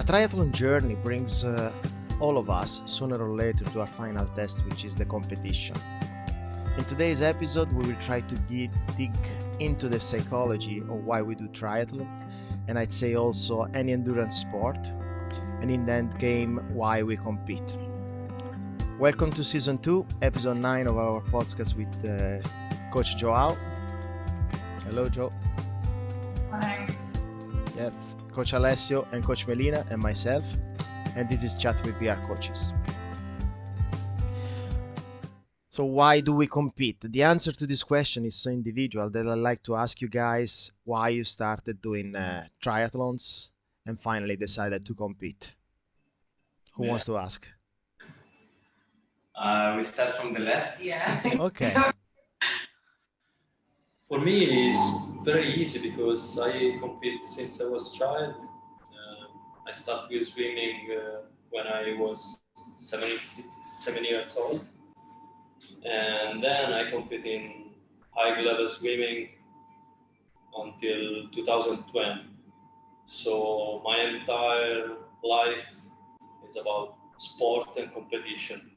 triathlon journey brings all of us sooner or later to our final test, which is the competition. In today's episode, we will try to dig into the psychology of why we do triathlon, and I'd say also any endurance sport, and in the end game, why we compete. Welcome to Season 2, Episode 9 of our podcast with Coach Joao. Hello, Joe. Hi. Yep. Coach Alessio and Coach Melina and myself, and this is Chat with BR Coaches. So why do we compete? The answer to this question is so individual that I'd like to ask you guys why you started doing triathlons and finally decided to compete. Who wants to ask? We start from the left. Yeah. Okay. For me, it's very easy because I compete since I was a child. I started with swimming when I was 7 years old. And then I competed in high level swimming until 2020. So my entire life is about sport and competition.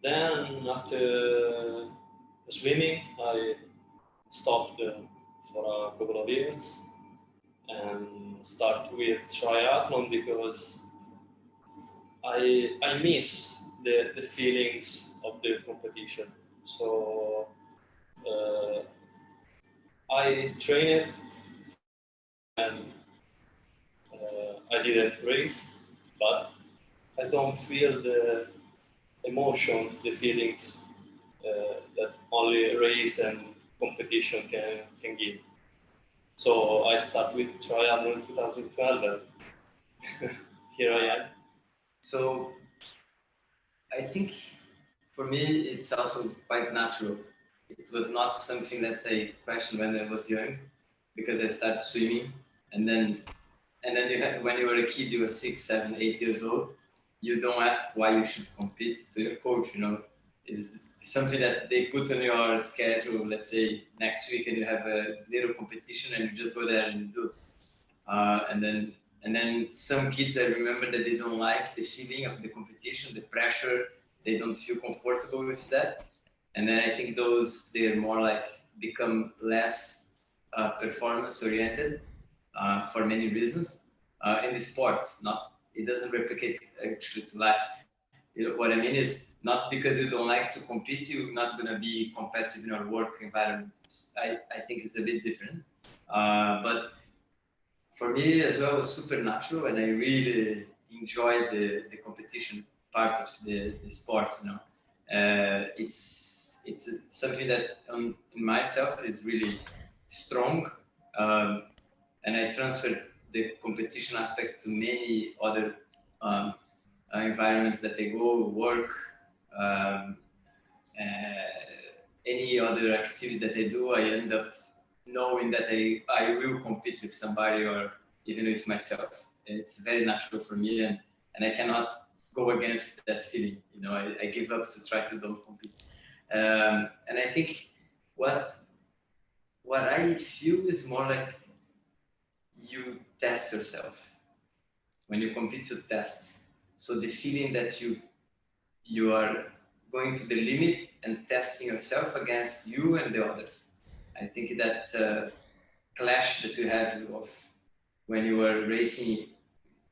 Then after swimming, I stopped for a couple of years and start with triathlon because I miss the feelings of the competition. So I trained and I didn't race, but I don't feel the emotions, the feelings that only race and competition can give. So I started with triathlon in 2012 and here I am. So I think for me it's also quite natural. It was not something that I questioned when I was young because I started swimming and then when you were a kid, you were 6, 7, 8 years old, you don't ask why you should compete to your coach, you know. It's something that they put on your schedule, let's say next week, and you have a little competition and you just go there and you do. And then some kids, I remember that they don't like the feeling of the competition, the pressure, they don't feel comfortable with that. And then I think they're more like become less performance oriented for many reasons. In the sports, it doesn't replicate actually to life. You know, what I mean is not because you don't like to compete, you're not going to be competitive in your work environment. I think it's a bit different. But for me as well, it was super natural and I really enjoyed the competition part of the sport. You know, it's something that in myself is really strong, and I transferred the competition aspect to many other environments that I go, work, any other activity that I do, I end up knowing that I will compete with somebody or even with myself. It's very natural for me and I cannot go against that feeling. You know, I give up to try to don't compete. And I think what I feel is more like you test yourself. When you compete, you test. So the feeling that you are going to the limit and testing yourself against you and the others. I think that clash that you have of when you are racing,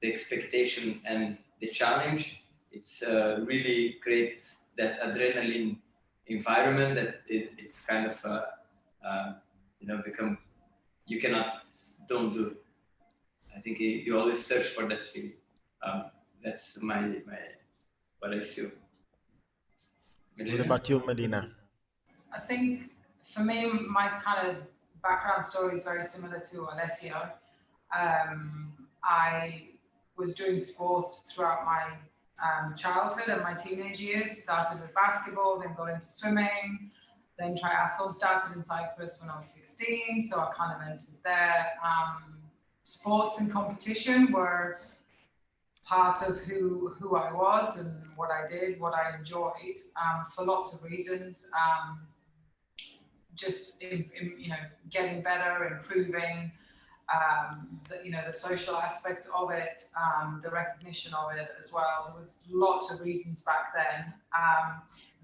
the expectation and the challenge, it's really creates that adrenaline environment that it's kind of become you don't do. I think you always search for that feeling. That's my what I feel. What about you, Melina? I think for me, my kind of background story is very similar to Alessio. I was doing sport throughout my childhood and my teenage years. Started with basketball, then got into swimming, then triathlon started in Cyprus when I was 16, so I kind of entered there. Sports and competition were part of who I was and what I did, what I enjoyed, for lots of reasons. Just getting better, improving, the social aspect of it, the recognition of it as well. There was lots of reasons back then.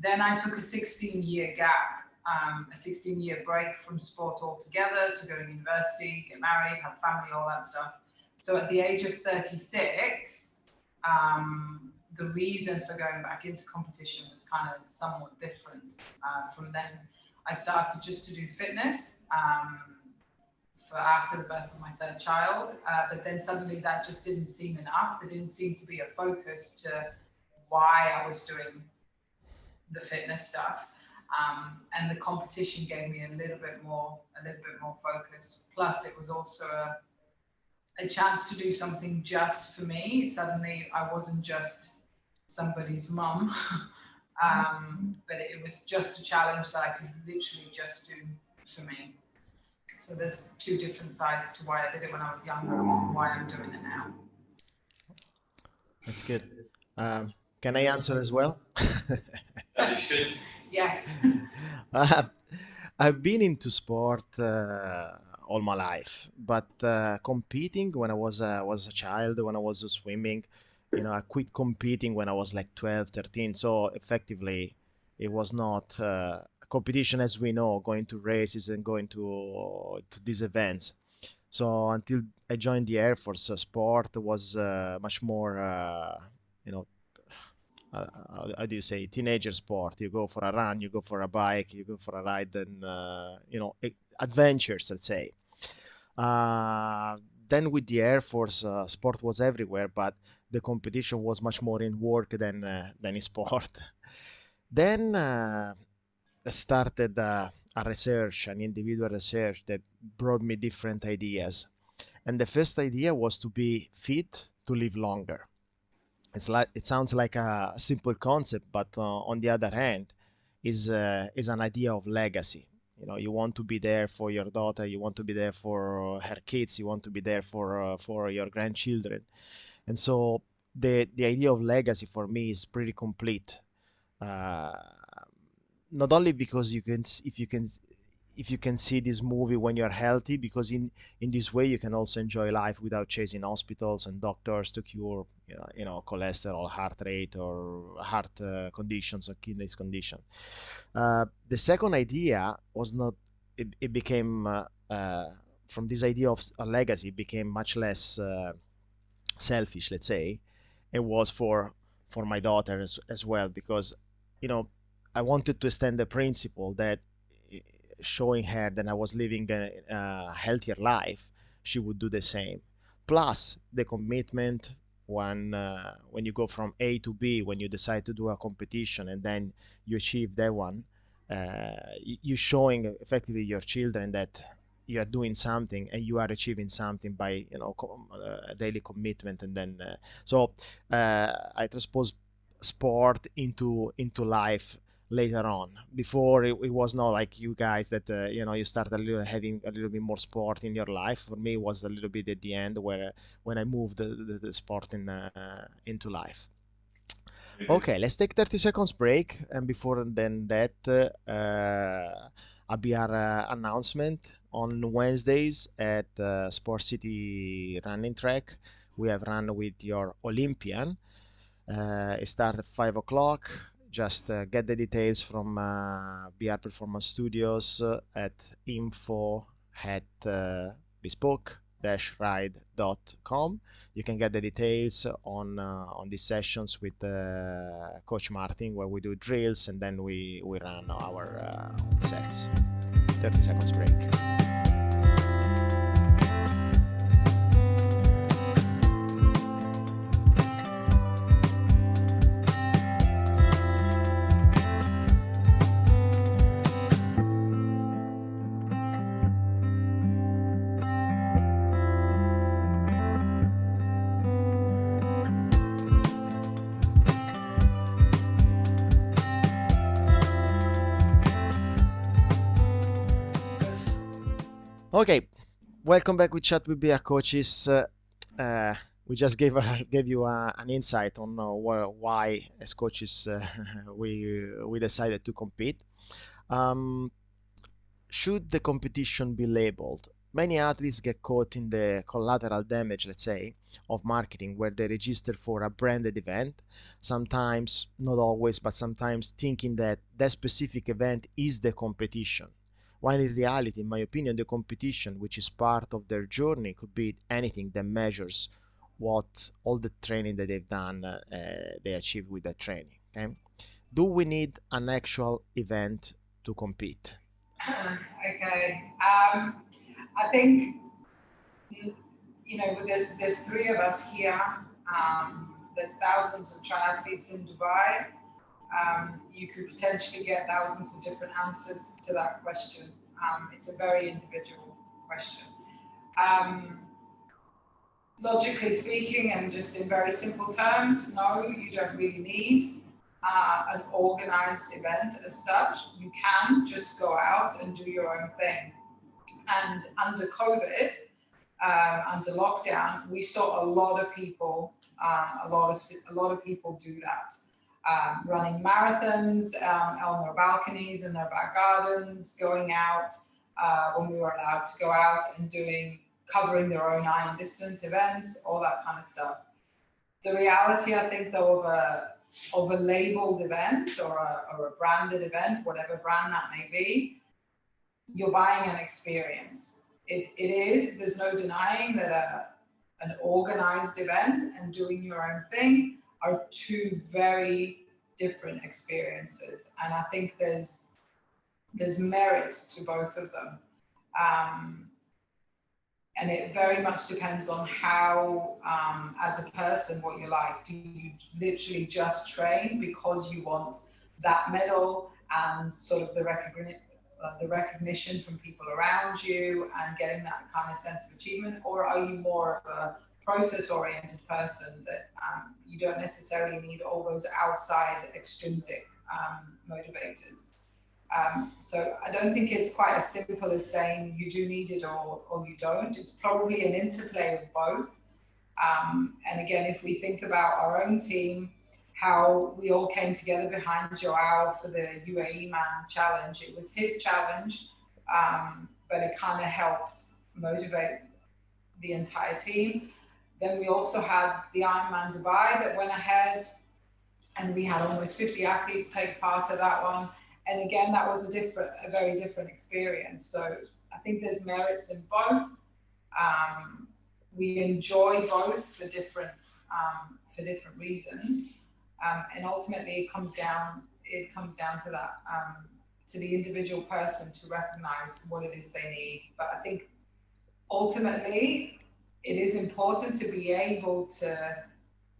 Then I took a 16-year gap, a 16-year break from sport altogether to go to university, get married, have family, all that stuff. So at the age of 36, the reason for going back into competition was kind of somewhat different. From then, I started just to do fitness for after the birth of my third child, but then suddenly that just didn't seem enough. There didn't seem to be a focus to why I was doing the fitness stuff, and the competition gave me a little bit more focus. Plus, it was also a chance to do something just for me. Suddenly, I wasn't just somebody's mum, but it was just a challenge that I could literally just do for me. So there's two different sides to why I did it when I was younger and why I'm doing it now. That's good. Can I answer as well? You should. Yes. I've been into sport all my life, but competing when I was a child, when I was swimming, I quit competing when I was like 12, 13. So effectively, it was not competition as we know, going to races and going to these events. So until I joined the Air Force, sport was much more, how do you say, teenager sport. You go for a run, you go for a bike, you go for a ride, and adventures, let's say. Then with the Air Force, sport was everywhere, but the competition was much more in work than in sport. Then I started a research, an individual research that brought me different ideas. And the first idea was to be fit to live longer. It sounds like a simple concept, but on the other hand, is an idea of legacy. You want to be there for your daughter, you want to be there for her kids, you want to be there for your grandchildren, and so the idea of legacy for me is pretty complete. Uh, Not only because if you can see this movie when you're healthy, because in this way you can also enjoy life without chasing hospitals and doctors to cure cholesterol, heart rate, or heart conditions or kidneys condition. The second idea was not. It became from this idea of a legacy, it became much less selfish, let's say. It was for my daughter as well, because I wanted to extend the principle that showing her that I was living a healthier life, she would do the same. Plus the commitment when you go from A to B, when you decide to do a competition and then you achieve that one, you showing effectively your children that you are doing something and you are achieving something by a daily commitment. And then I transpose sport into life later on. Before it was not like you guys that you start having a little bit more sport in your life. For me, it was a little bit at the end where when I moved the sport into life. Okay, let's take 30 seconds break, and before then that, a BR announcement. On Wednesdays at Sport City running track, we have run with your Olympian. It starts at 5 o'clock. Just get the details from BR Performance Studios at info at bespoke-ride.com. You can get the details on these sessions with Coach Martyn, where we do drills and then we run our sets. 30 seconds break. Okay, welcome back with Chat with BR Coaches. We just gave you an insight on why, as coaches, we decided to compete. Should the competition be labeled? Many athletes get caught in the collateral damage, let's say, of marketing, where they register for a branded event, sometimes, not always, but sometimes thinking that that specific event is the competition. While in reality, in my opinion, the competition, which is part of their journey, could be anything that measures what all the training that they've done, they achieve with that training. Okay? Do we need an actual event to compete? Okay. I think, there's three of us here. There's thousands of triathletes in Dubai. You could potentially get thousands of different answers to that question. It's a very individual question. Logically speaking, and just in very simple terms, no, you don't really need an organized event as such. You can just go out and do your own thing. And under COVID, under lockdown, we saw a lot of people, a lot of people do that. Running marathons on their balconies in their back gardens, going out when we were allowed to go out and covering their own iron distance events, all that kind of stuff. The reality, I think, though, of a labeled event or a branded event, whatever brand that may be, you're buying an experience. It is, there's no denying that an organized event and doing your own thing are two very different experiences. And I think there's merit to both of them. And it very much depends on how, as a person, what you like. Do you literally just train because you want that medal and sort of the recognition from people around you and getting that kind of sense of achievement? Or are you more of a process-oriented person that you don't necessarily need all those outside extrinsic motivators? So I don't think it's quite as simple as saying you do need it or you don't. It's probably an interplay of both. And again, if we think about our own team, how we all came together behind Joao for the UAE Man Challenge. It was his challenge, but it kind of helped motivate the entire team. Then we also had the Ironman Dubai that went ahead, and we had almost 50 athletes take part of that one. And again, that was a very different experience. So I think there's merits in both. We enjoy both for different reasons. And ultimately it comes down to that, to the individual person to recognize what it is they need. But I think ultimately it is important to be able to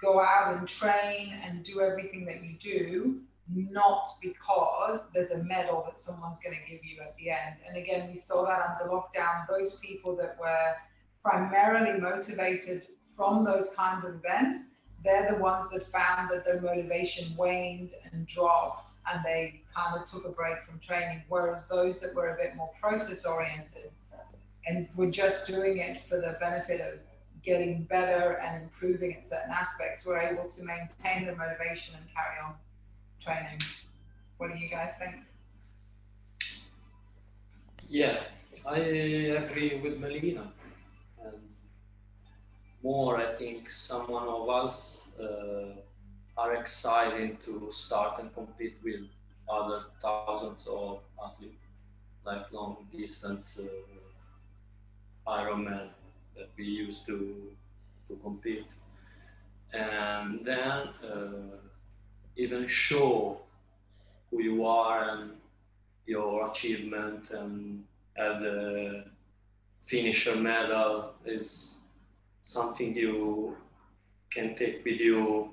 go out and train and do everything that you do, not because there's a medal that someone's going to give you at the end. And again, we saw that under lockdown. Those people that were primarily motivated from those kinds of events, they're the ones that found that their motivation waned and dropped, and they kind of took a break from training. Whereas those that were a bit more process oriented and were just doing it for the benefit of getting better and improving at certain aspects, were able to maintain their motivation and carry on training. What do you guys think? Yeah, I agree with Melina. More, I think someone of us are excited to start and compete with other thousands of athletes, like long distance Ironman that we used to compete, and then even show who you are and your achievement, and have the finisher medal is something you can take with you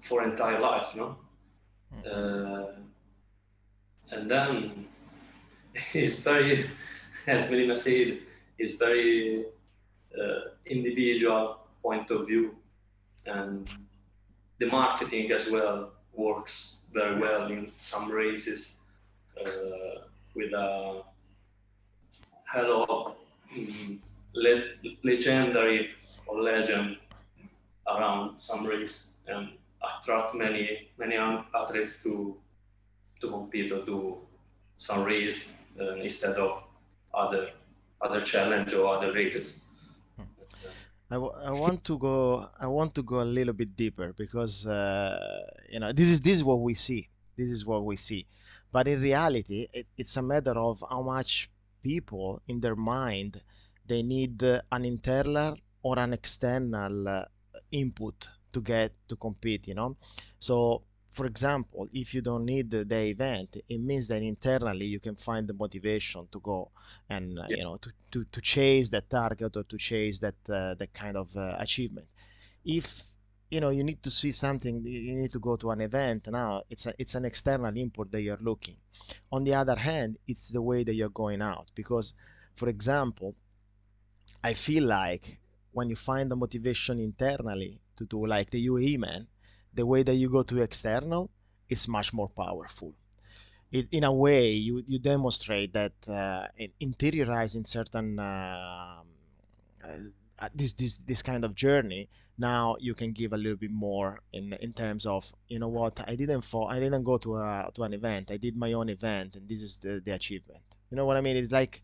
for entire life, no? And then it's very, as Melina said, it's very individual point of view, and the marketing as well works very well in some races with a hell of legendary or legend around some race, and attract many athletes to compete or do some race instead of other other challenge or other races. Hmm. But, I want to go a little bit deeper because this is what we see. This is what we see. But in reality, it's a matter of how much people in their mind they need an internal or an external input to get to compete, you know. So, for example, if you don't need the event, it means that internally you can find the motivation to go and yeah, to chase that target or to chase that kind of achievement. If you need to see something, you need to go to an event. Now it's an external input that you're looking. On the other hand, it's the way that you're going out, because for example, I feel like when you find the motivation internally to do like the UAE man, the way that you go to external is much more powerful. In a way, you demonstrate that interiorizing certain this kind of journey. Now you can give a little bit more in terms of, you know what, I didn't go to an event. I did my own event, and this is the achievement. You know what I mean? It's like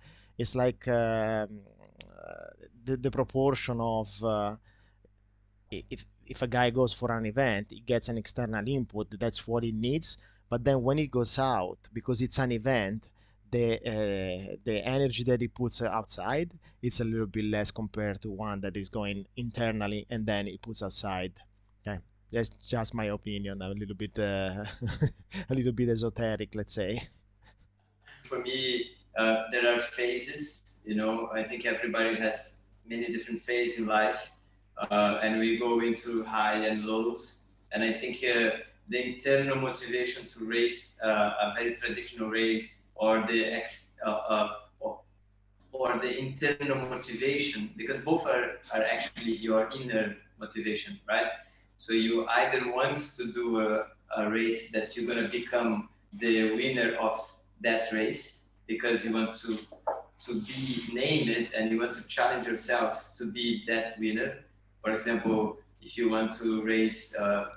the proportion of if a guy goes for an event, he gets an external input. That's what he needs. But then when he goes out, because it's an event, the energy that he puts outside, it's a little bit less compared to one that is going internally and then he puts outside. Okay, that's just my opinion. A little bit a little bit esoteric, let's say. For me, there are phases. I think everybody has many different phases in life, and we go into high and lows. And I think the internal motivation to race a very traditional race, or or the internal motivation, because both are actually your inner motivation, right? So you either want to do a race that you're going to become the winner of that race because you want to be named and you want to challenge yourself to be that winner. For example, if you want to race a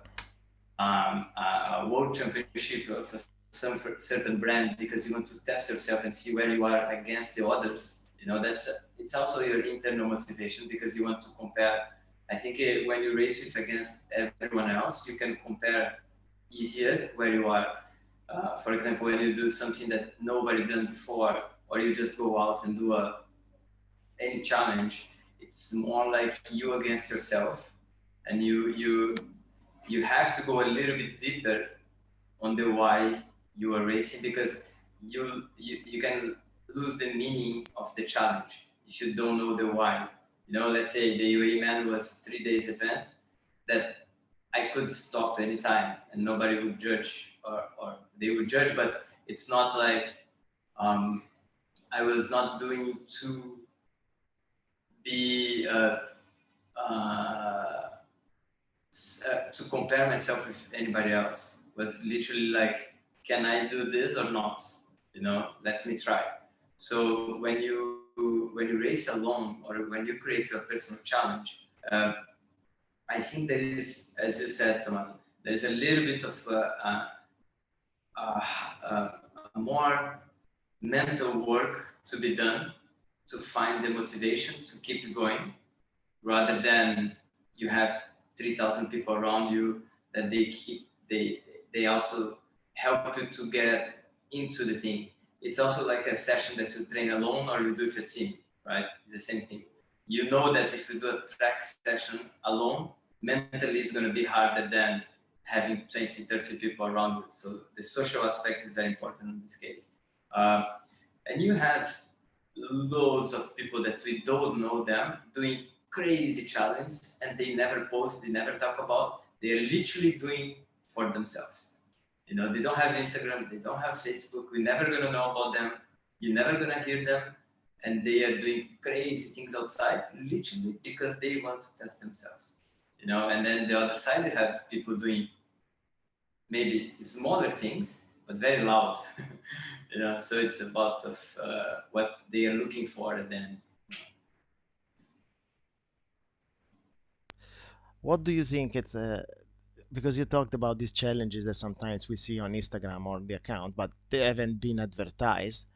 world championship of some certain brand because you want to test yourself and see where you are against the others. It's also your internal motivation because you want to compare. I think when you race with against everyone else, you can compare easier where you are. For example, when you do something that nobody done before, or you just go out and do any challenge, it's more like you against yourself, and you have to go a little bit deeper on the why you are racing, because you can lose the meaning of the challenge if you don't know the why. Let's say the UAE man was 3 days event that I could stop anytime and nobody would judge, or they would judge, but it's not like I was not doing to be to compare myself with anybody else. It was literally like, can I do this or not? Let me try. So when you race alone or when you create a personal challenge, I think there is, as you said, Tommaso, there is a little bit of more mental work to be done to find the motivation to keep going, rather than you have 3,000 people around you that they also help you to get into the thing. It's also like a session that you train alone or you do with a team, right? It's the same thing. You know that if you do a track session alone, mentally it's going to be harder than having 20, 30 people around you. So the social aspect is very important in this case. And you have loads of people that we don't know them doing crazy challenges, and they never post, they never talk about. They are literally doing for themselves. They don't have Instagram, they don't have Facebook. We're never gonna know about them. You're never gonna hear them, and they are doing crazy things outside, literally because they want to test themselves. And then the other side, you have people doing maybe smaller things, but very loud. So it's about of what they are looking for at the end. What do you think it's because you talked about these challenges that sometimes we see on Instagram or the account, but they haven't been advertised.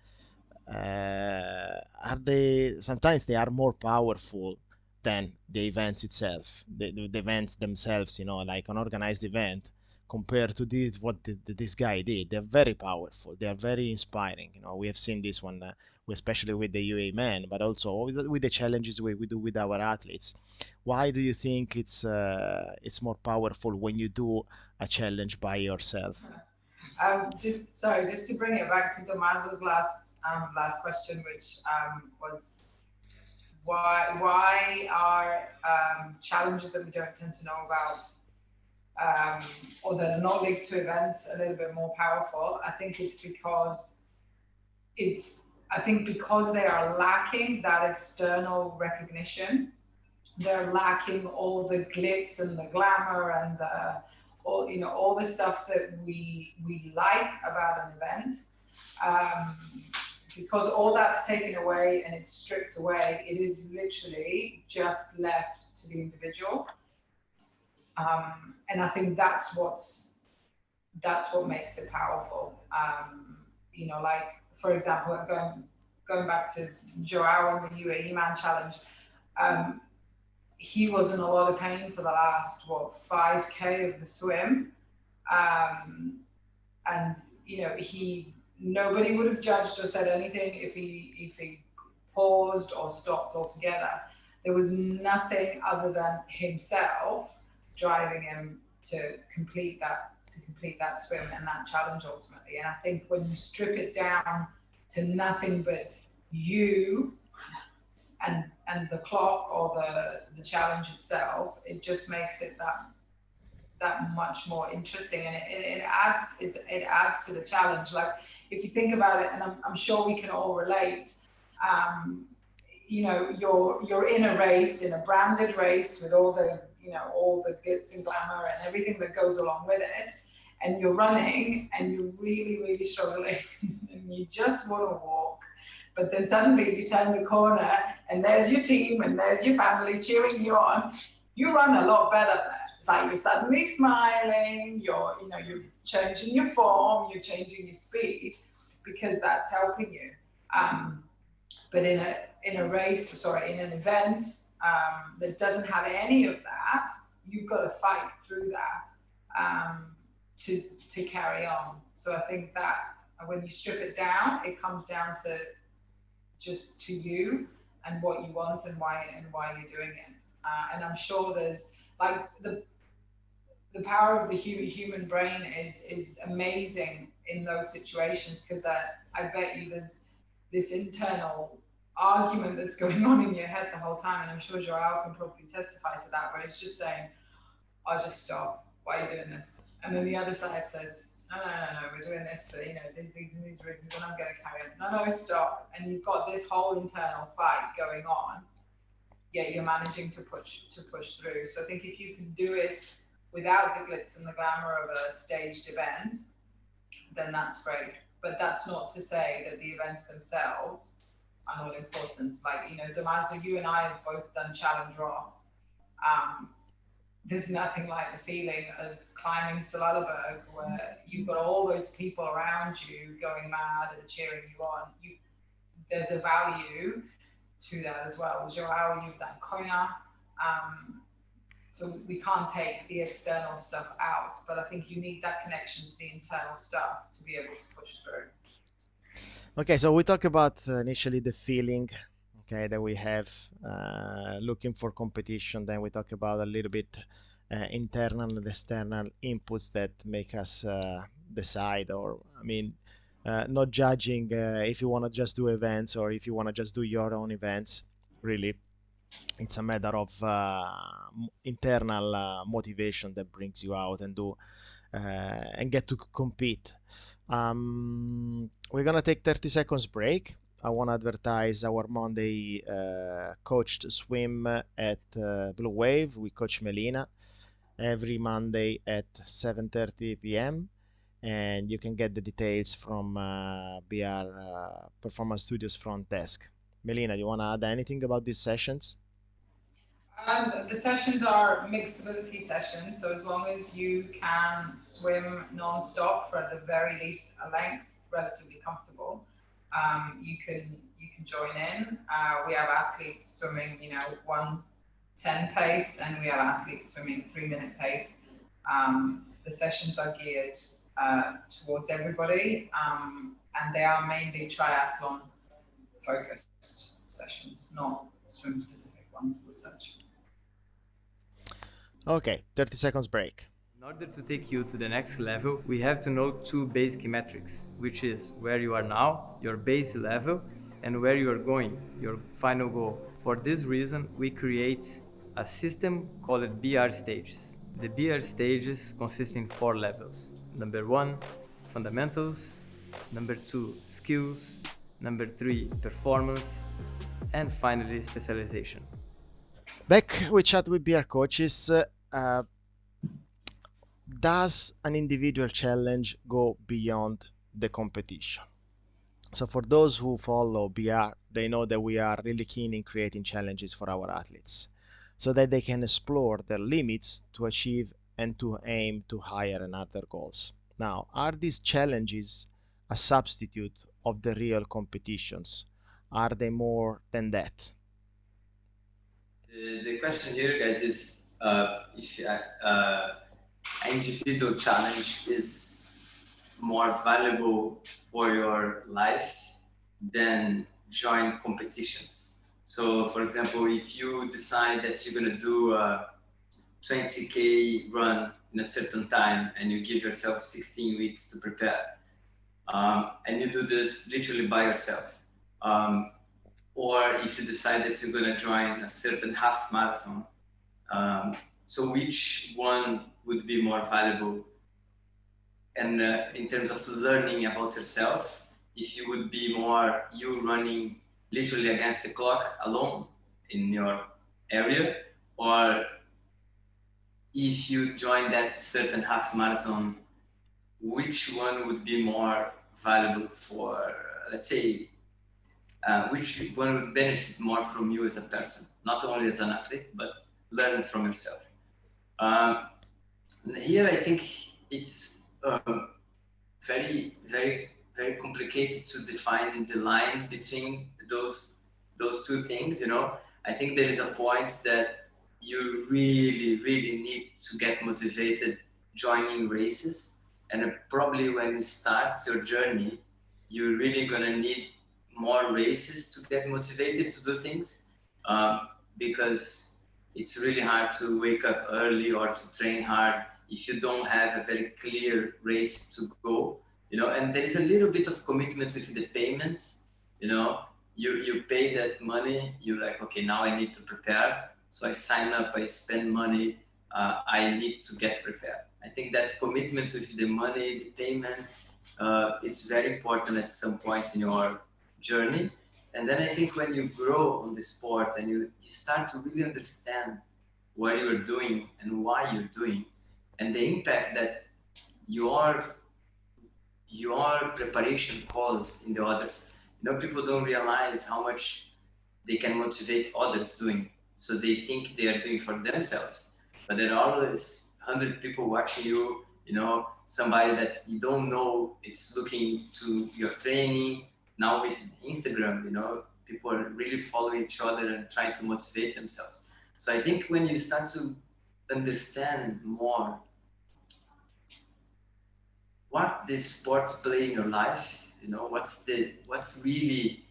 are they sometimes they are more powerful than the events itself, the events themselves, like an organized event compared to this guy did. They're very powerful. They are very inspiring. We have seen this one, especially with the UA men, but also with the challenges we do with our athletes. Why do you think it's more powerful when you do a challenge by yourself? Just to bring it back to Tommaso's last question, which was why are challenges that we don't tend to know about or that are not linked to events a little bit more powerful? I think it's because they are lacking that external recognition. They're lacking all the glitz and the glamour and all the stuff that we like about an event. Because all that's taken away and it's stripped away, it is literally just left to the individual. And I think that's what makes it powerful. Like for example, going back to Joao and the UAE Man Challenge, he was in a lot of pain for the last 5K of the swim, and nobody would have judged or said anything if he paused or stopped altogether. There was nothing other than himself driving him to complete that swim and that challenge ultimately. And I think when you strip it down to nothing but you and the clock or the challenge itself, it just makes it that much more interesting, and it adds to the challenge. Like if you think about it, and I'm sure we can all relate. You're in a race, in a branded race with all the glitz and glamour and everything that goes along with it, and you're running and you're really, really struggling and you just want to walk, but then suddenly you turn the corner and there's your team and there's your family cheering you on. You run a lot better there. It's like you're suddenly smiling, you're changing your form, you're changing your speed, because that's helping you. But in an event that doesn't have any of that, you've got to fight through that to carry on. So I think that when you strip it down, it comes down to just to you and what you want and why you're doing it. And I'm sure there's like the power of the human brain is amazing in those situations, because I bet you there's this internal argument that's going on in your head the whole time, and I'm sure Joao can probably testify to that, where it's just saying, "I'll just stop. Why are you doing this?" And then the other side says, "No, we're doing this for these and these reasons, and I'm going to carry on. No, stop." And you've got this whole internal fight going on. Yet you're managing to push through. So I think if you can do it without the glitz and the glamour of a staged event, then that's great. But that's not to say that the events themselves are not important. Like, Tommaso, you and I have both done Challenge Roth. There's nothing like the feeling of climbing Salzburg, where you've got all those people around you going mad and cheering you on. There's a value to that as well. Joao, you've done Kona. So we can't take the external stuff out, but I think you need that connection to the internal stuff to be able to push through. Okay, so we talk about initially the feeling, okay, that we have looking for competition. Then we talk about a little bit internal and external inputs that make us decide, or not judging if you want to just do events or if you want to just do your own events. Really, it's a matter of internal motivation that brings you out and do and get to compete. We're gonna take 30 seconds break. I want to advertise our Monday coached swim at Blue Wave with Coach Melina every Monday at 7:30 p.m. and you can get the details from BR Performance Studios front desk. Melina, do you want to add anything about these sessions? The sessions are mixed ability sessions, so as long as you can swim non-stop for at the very least a length, relatively comfortable, you can join in. We have athletes swimming, 1:10 pace, and we have athletes swimming 3-minute pace. The sessions are geared towards everybody, and they are mainly triathlon focused sessions, not swim specific ones as such. Okay, 30 seconds break. In order to take you to the next level, we have to know two basic metrics, which is where you are now, your base level, and where you are going, your final goal. For this reason, we create a system called BR stages. The BR stages consist in 4 levels. Number 1, fundamentals. Number 2, skills. Number 3, performance. And finally, specialization. Back we chat with BR coaches. Does an individual challenge go beyond the competition? So for those who follow BR, they know that we are really keen in creating challenges for our athletes so that they can explore their limits to achieve and to aim to higher and other goals. Now, are these challenges a substitute of the real competitions? Are they more than that? The question here, guys, is if an individual challenge is more valuable for your life than join competitions. So, for example, if you decide that you're gonna do a 20K run in a certain time and you give yourself 16 weeks to prepare, and you do this literally by yourself, or if you decide that you're gonna join a certain half marathon, so which one would be more valuable? And in terms of learning about yourself, if you would be more you running literally against the clock alone in your area, or if you join that certain half marathon, which one would be more valuable for, let's say, which one would benefit more from you as a person, not only as an athlete, but learn from yourself. Here, I think it's very, very, very complicated to define the line between those two things. I think there is a point that you really, really need to get motivated joining races, and probably when you start your journey, you're really gonna need more races to get motivated to do things, because it's really hard to wake up early or to train hard if you don't have a very clear race to go, and there is a little bit of commitment with the payment. You pay that money, you're like, okay, now I need to prepare, so I sign up, I spend money, I need to get prepared. I think that commitment with the money, the payment, is very important at some point in your journey. And then I think when you grow on the sport and you start to really understand what you're doing and why you're doing, and the impact that your preparation cause in the others. People don't realize how much they can motivate others doing. So they think they are doing for themselves, but there are always 100 people watching you, somebody that you don't know, it's looking to your training. Now with Instagram, people are really following each other and trying to motivate themselves. So I think when you start to understand more what the sport play in your life, what's really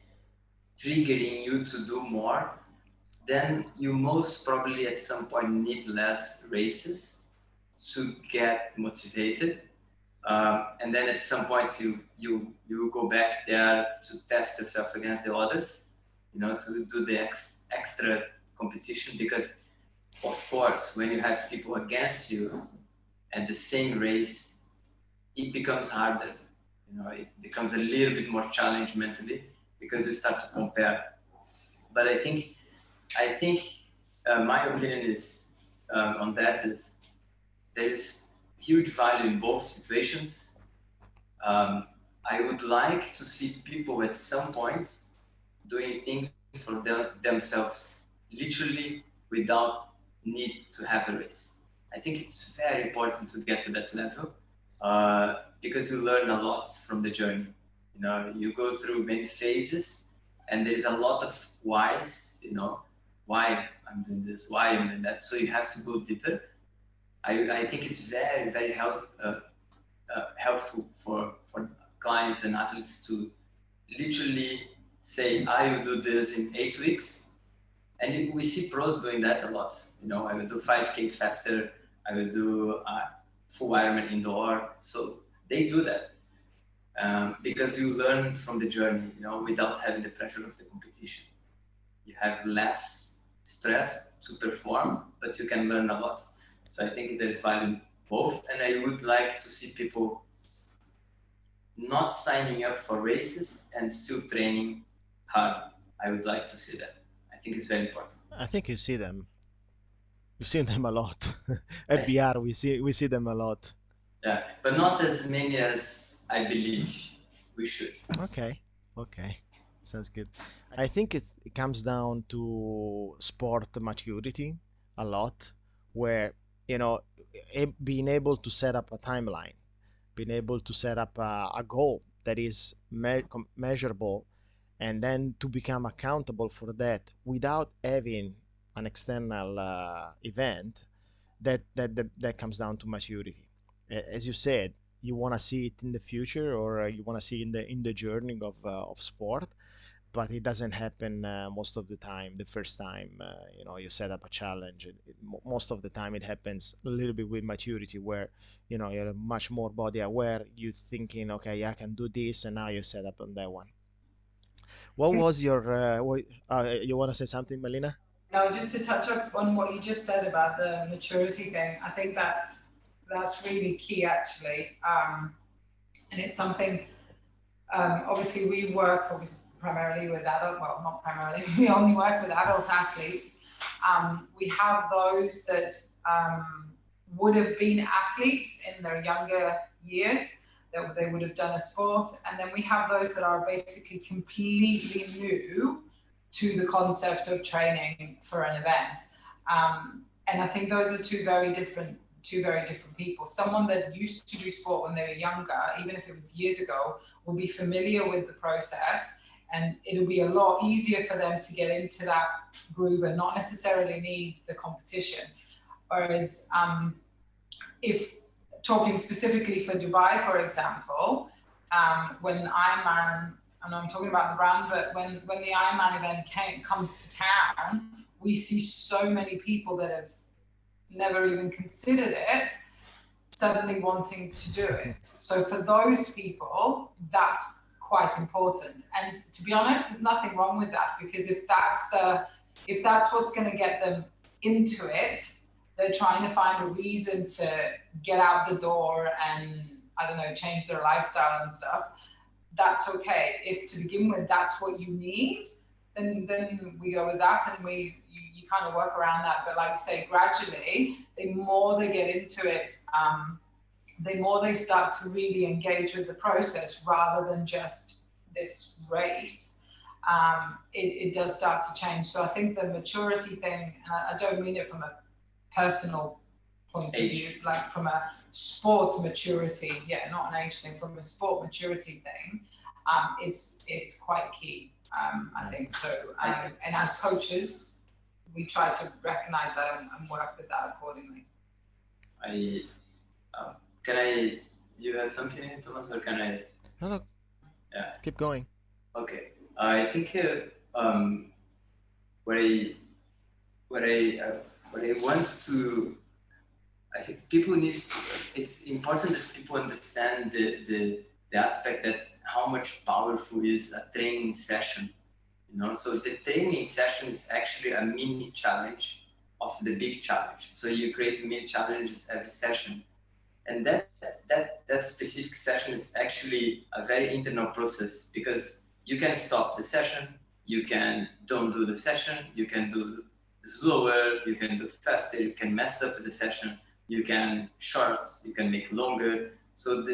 triggering you to do more, then you most probably at some point need less races to get motivated. And then at some point you go back there to test yourself against the others, to do the extra competition, because of course when you have people against you at the same race, it becomes harder. It becomes a little bit more challenge mentally because you start to compare. But I think my opinion is on that is there is huge value in both situations. I would like to see people at some point doing things for themselves, literally without need to have a race. I think it's very important to get to that level, because you learn a lot from the journey. You know, you go through many phases, and there is a lot of whys. You know, why I'm doing this, why I'm doing that. So you have to go deeper. I think it's very, very helpful for clients and athletes to literally say, I will do this in 8 weeks. And we see pros doing that a lot. You know, I will do 5K faster. I will do full Ironman indoor. So they do that because you learn from the journey, you know, without having the pressure of the competition. You have less stress to perform, but you can learn a lot. So I think there is value in both. And I would like to see people not signing up for races and still training hard. I would like to see that. I think it's very important. I think you see them. You've seen them a lot. At BR, we see them a lot. Yeah, but not as many as I believe we should. Okay, sounds good. I think it comes down to sport maturity a lot, where you know being able to set up a timeline, being able to set up a goal that is measurable, and then to become accountable for that without having an external event. That comes down to maturity. As you said, you want to see it in the future, or you want to see in the journey of sport, but it doesn't happen most of the time. The first time you set up a challenge, most of the time it happens a little bit with maturity, where you're much more body aware. You thinking, okay, yeah, I can do this, and now you set up on that one. What was your you want to say something, Melina? No, just to touch up on what you just said about the maturity thing, I think that's really key actually, and it's something. Obviously, we work primarily with adult. Well, not primarily. We only work with adult athletes. We have those that would have been athletes in their younger years, that they would have done a sport, and then we have those that are basically completely new to the concept of training for an event. And I think those are two very different people. Someone that used to do sport when they were younger, even if it was years ago, will be familiar with the process, and it'll be a lot easier for them to get into that groove and not necessarily need the competition. Whereas if talking specifically for Dubai, for example, when Ironman, and I'm talking about the brand, but when the Ironman event comes to town, we see so many people that have never even considered it suddenly wanting to do it. So for those people, that's quite important. And to be honest, there's nothing wrong with that, because if that's what's going to get them into it, they're trying to find a reason to get out the door and, I don't know, change their lifestyle and stuff. That's okay. If to begin with, that's what you need, then we go with that, and you kind of work around that. But like you say, gradually, the more they get into it, the more they start to really engage with the process rather than just this race, it does start to change. So I think the maturity thing, and I don't mean it from a personal point of view, like from a sport maturity, not an age thing, from a sport maturity thing, it's quite key, I think. So, and as coaches, we try to recognize that and work with that accordingly. You have something, Thomas, or can I? No. Yeah. Keep going. Okay. I think what I want to, I think people it's important that people understand the aspect that how much powerful is a training session. So the training session is actually a mini challenge of the big challenge. So you create mini challenges every session. And that specific session is actually a very internal process, because you can stop the session, you can don't do the session, you can do slower, you can do faster, you can mess up the session, you can short, you can make longer. So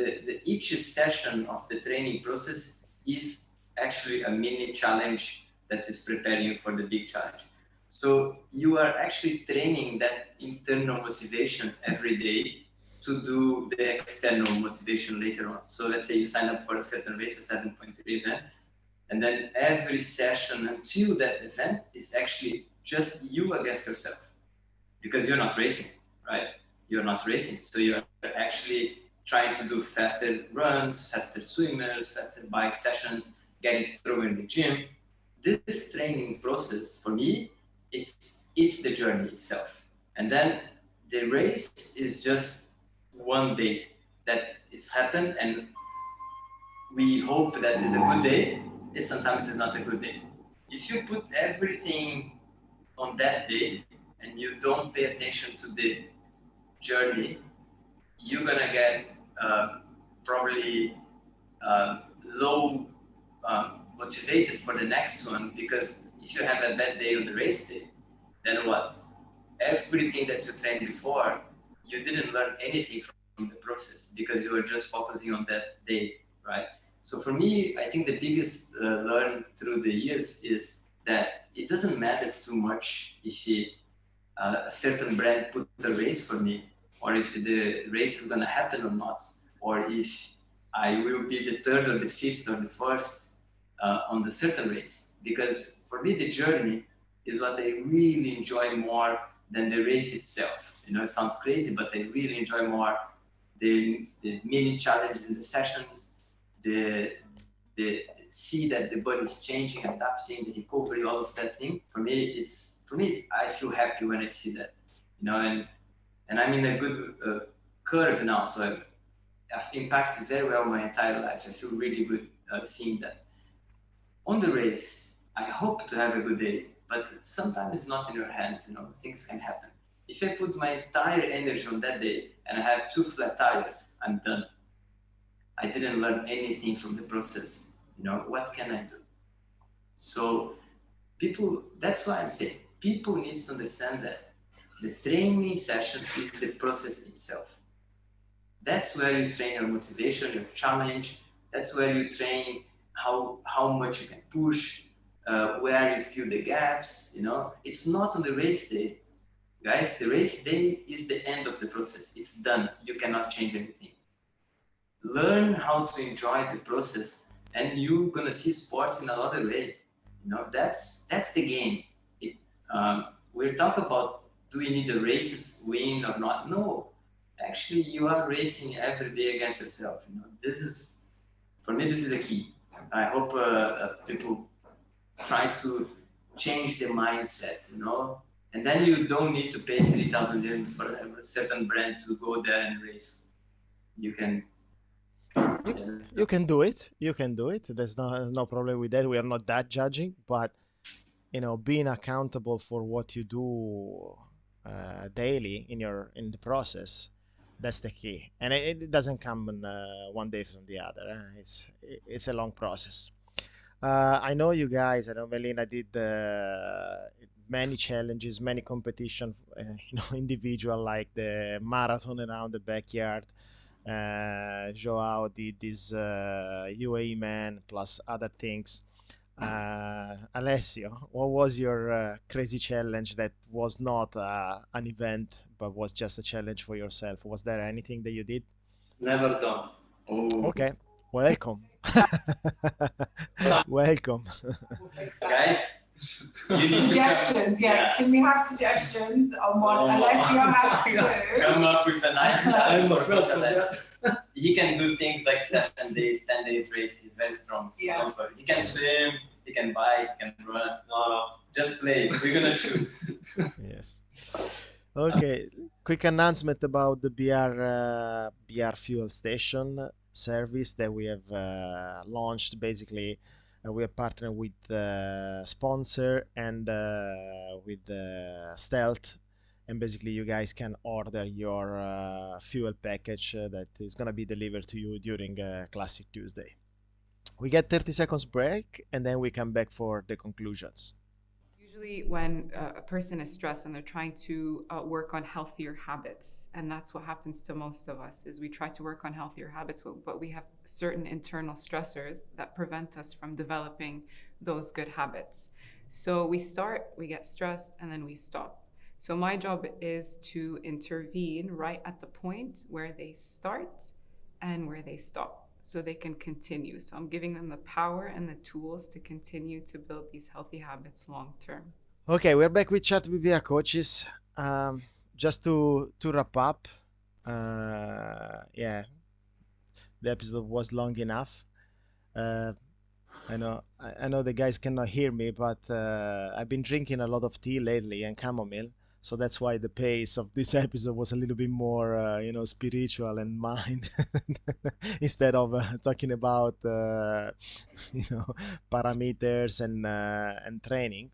each session of the training process is actually a mini challenge that is preparing you for the big challenge. So you are actually training that internal motivation every day to do the external motivation later on. So let's say you sign up for a certain race, a 7.3 event, and then every session until that event is actually just you against yourself, because you're not racing, right? You're not racing, so you're actually trying to do faster runs, faster swimmers, faster bike sessions, getting stronger in the gym. This training process for me, it's the journey itself, and then the race is just one day that it's happened, and we hope that is a good day. It sometimes is not a good day. If you put everything on that day and you don't pay attention to the journey, you're gonna get probably low motivated for the next one, because if you have a bad day on the race day, then what? Everything that you trained before, you didn't learn anything from the process because you were just focusing on that day, right? So for me, I think the biggest learn through the years is that it doesn't matter too much if a certain brand put a race for me, or if the race is gonna happen or not, or if I will be the third or the fifth or the first on the certain race. Because for me, the journey is what I really enjoy more than the race itself. You know, it sounds crazy, but I really enjoy more the mini challenges in the sessions, the see that the body is changing, adapting, the recovery, all of that thing. For me, I feel happy when I see that, you know, and I'm in a good curve now, so it impacts very well my entire life. I feel really good seeing that. On the race, I hope to have a good day, but sometimes it's not in your hands, you know, things can happen. If I put my entire energy on that day and I have 2 flat tires, I'm done. I didn't learn anything from the process. You know, what can I do? So people, that's why I'm saying, people need to understand that the training session is the process itself. That's where you train your motivation, your challenge. That's where you train how much you can push, where you fill the gaps, you know. It's not on the race day. Guys, the race day is the end of the process. It's done. You cannot change anything. Learn how to enjoy the process, and you're gonna see sports in another way. You know, that's the game. We're talking about, do we need the races win or not? No, actually, you are racing every day against yourself. You know, this is, for me, this is a key. I hope people try to change their mindset. You know, and then you don't need to pay 3,000 dirhams for a certain brand to go there and race. You can. You can do it. You can do it. There's no problem with that. We are not that judging, but you know, being accountable for what you do daily in the process, that's the key. And it doesn't come in, one day from the other. It's a long process. I know you guys. I know Melina did many challenges, many competition, you know, individual like the marathon around the backyard. Joao did this UAE man plus other things. Alessio, what was your crazy challenge that was not an event but was just a challenge for yourself? Was there anything that you did? Never done. Oh, Okay, welcome. Welcome. We'll fix that. guys, you need to Suggestions, yeah. Can we have suggestions on what Alessio has to do? come up with a nice challenge for afraid Coach of Alessio. He can do things like 7 days, 10 days race. He's very strong. So Yeah. don't worry. He can swim, he can bike, he can run. No, just play. We're gonna choose. Yes. Okay, quick announcement about the BR fuel station service that we have launched. Basically, we are partnering with sponsor and with Stealth, and basically you guys can order your fuel package that is gonna be delivered to you during Classic Tuesday. We get 30 seconds break and then we come back for the conclusions. Usually when a person is stressed and they're trying to work on healthier habits, and that's what happens to most of us, is we try to work on healthier habits, but we have certain internal stressors that prevent us from developing those good habits. So we start, we get stressed, and then we stop. So my job is to intervene right at the point where they start and where they stop, so they can continue. So I'm giving them the power and the tools to continue to build these healthy habits long term. Okay, we're back with Chat with BR coaches. Just to wrap up, yeah, the episode was long enough. Uh, I know the guys cannot hear me, but I've been drinking a lot of tea lately and chamomile, so that's why the pace of this episode was a little bit more, spiritual and mind instead of talking about, parameters and training.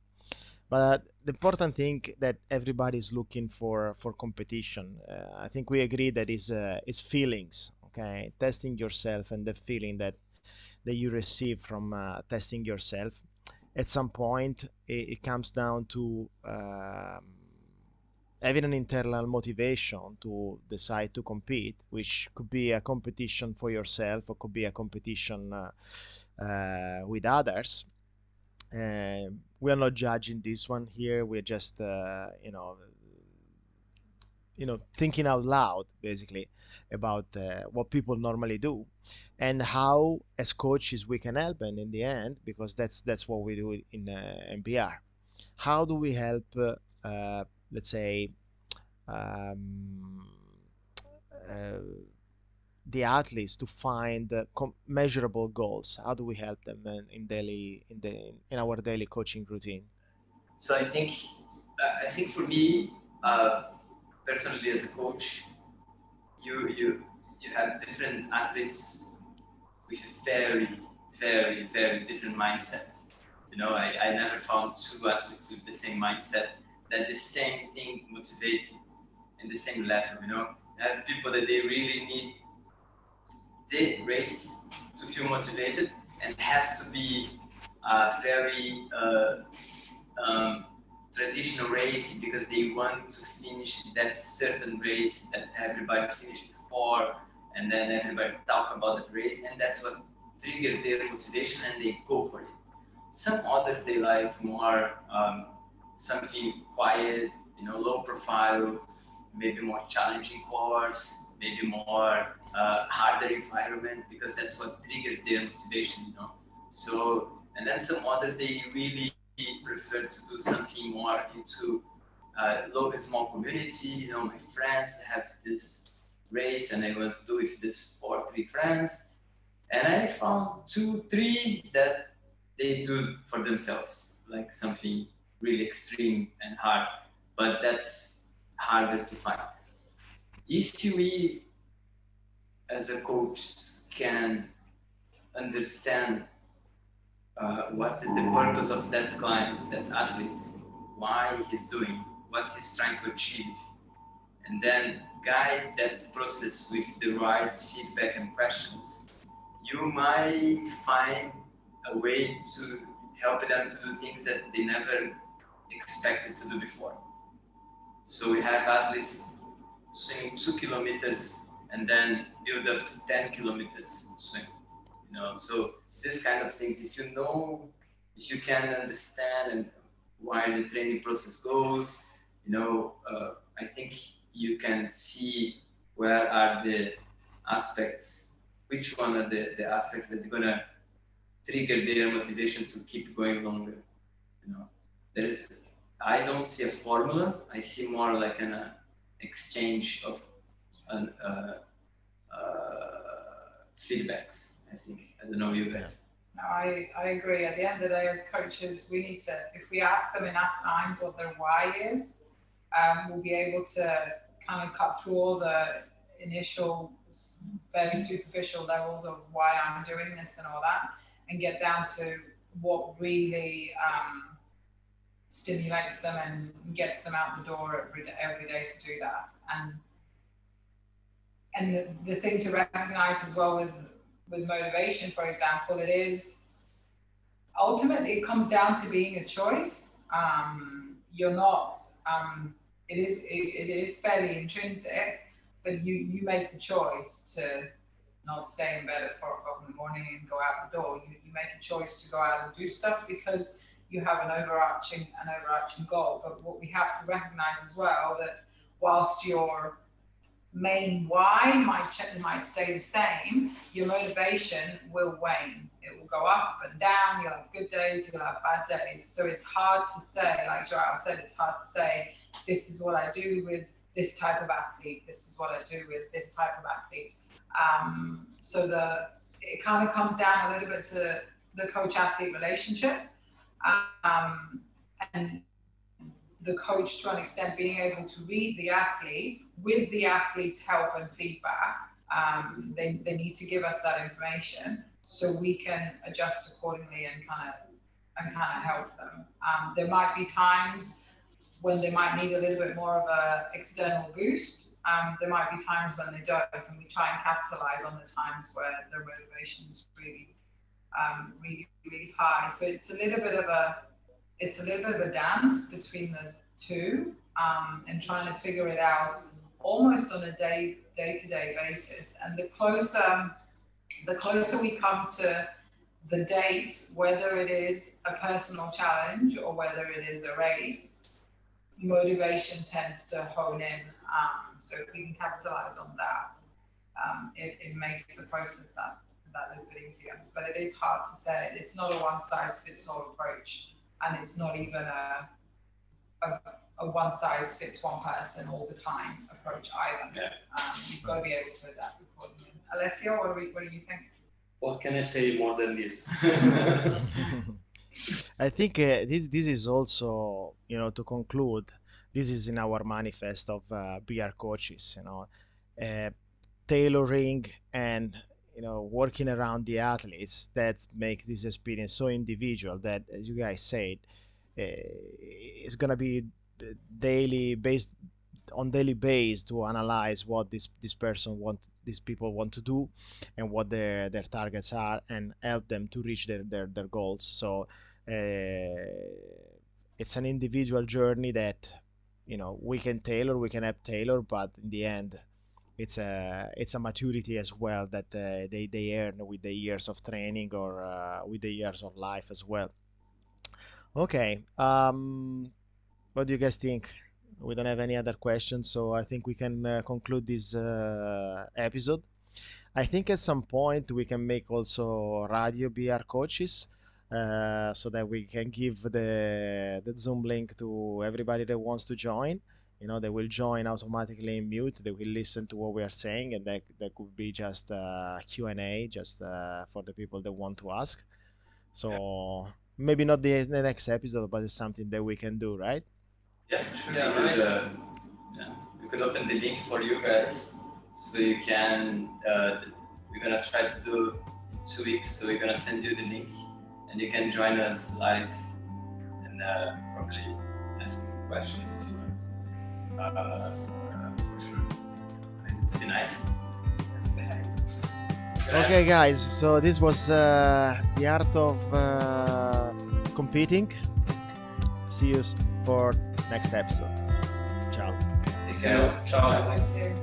But the important thing that everybody is looking for competition. I think we agree that is feelings. Okay, testing yourself and the feeling that you receive from testing yourself. At some point, it comes down to having an internal motivation to decide to compete, which could be a competition for yourself or could be a competition with others. We are not judging this one here. We're just, thinking out loud, basically, about what people normally do, and how, as coaches, we can help. And in the end, because that's what we do in MBR, how do we help? Let's say. Um, uh, the athletes to find measurable goals. How do we help them in our daily coaching routine? So I think for me, personally as a coach, you have different athletes with very different mindsets. I never found two athletes with the same mindset that the same thing motivate in the same level. You have people that they really need the race to feel motivated, and it has to be a very traditional race because they want to finish that certain race that everybody finished before, and then everybody talk about that race, and that's what triggers their motivation, and they go for it. Some others, they like more something quiet, low profile, maybe more challenging course, maybe more harder environment, because that's what triggers their motivation. So, and then some others, they really prefer to do something more into small community. My friends have this race and I want to do with this 4-3 friends. And I found 2-3 that they do for themselves, like something really extreme and hard, but that's harder to find. If we, as a coach, can understand what is the purpose of that client, that athlete, why he's doing, what he's trying to achieve, and then guide that process with the right feedback and questions, you might find a way to help them to do things that they never expected to do before. So we have athletes swimming 2 kilometers and then build up to 10 kilometers swim. So this kind of things, if you can understand and why the training process goes, I think you can see where are the aspects, which one are the aspects that are gonna trigger their motivation to keep going longer. There is, I don't see a formula. I see more like an exchange of an, feedbacks. I think. I don't know you guys. No, I agree. At the end of the day, as coaches, we need to, if we ask them enough times what their why is, we'll be able to kind of cut through all the initial, very superficial levels of why I'm doing this and all that, and get down to what really stimulates them and gets them out the door every day to do that. And the thing to recognize as well with motivation, for example, it is ultimately it comes down to being a choice. You're not. It is fairly intrinsic, but you make the choice to not stay in bed at 4 o'clock in the morning and go out the door. You make a choice to go out and do stuff because you have an overarching goal. But what we have to recognize as well, that whilst your main why might stay the same, your motivation will wane. It will go up and down. You'll have good days, you'll have bad days. So it's hard to say, like Joao said, it's hard to say, this is what I do with this type of athlete, this is what I do with this type of athlete. So it kind of comes down a little bit to the coach-athlete relationship, and the coach, to an extent, being able to read the athlete with the athlete's help and feedback. They need to give us that information so we can adjust accordingly and kind of help them. There might be times when they might need a little bit more of a external boost. There might be times when they don't, and we try and capitalize on the times where their motivation is really, really high. So it's a little bit of a dance between the two, and trying to figure it out almost on a day-to-day basis. And the closer we come to the date, whether it is a personal challenge or whether it is a race, motivation tends to hone in. So if we can capitalize on that, it makes the process that little bit easier. But it is hard to say. It's not a one-size-fits-all approach, and it's not even a one-size-fits-one person all the time approach either. Yeah. You've got to be able to adapt accordingly. Alessio, what do you think? What can I say more than this? I think this is also, to conclude, this is in our manifest of BR coaches, tailoring and, working around the athletes that make this experience so individual that, as you guys said, it's going to be daily based to analyze what these people want to do and what their targets are, and help them to reach their goals. So it's an individual journey that we can help tailor, but in the end it's a maturity as well that they earn with the years of training or with the years of life as well. Okay, what do you guys think? We don't have any other questions, so I think we can conclude this episode. I think at some point we can make also radio BR coaches, so that we can give the Zoom link to everybody that wants to join. They will join automatically in mute. They will listen to what we are saying, and that could be just Q&A, just for the people that want to ask. So maybe not the next episode, but it's something that we can do, right? Yeah, for sure. Yeah, We could open the link for you guys, so you can. We're gonna try to do 2 weeks, so we're gonna send you the link, and you can join us live and probably ask questions if you want. For sure. It'd be nice. Okay, guys. So this was the art of competing. See you for next episode. Ciao. Take care. Ciao. Thank you.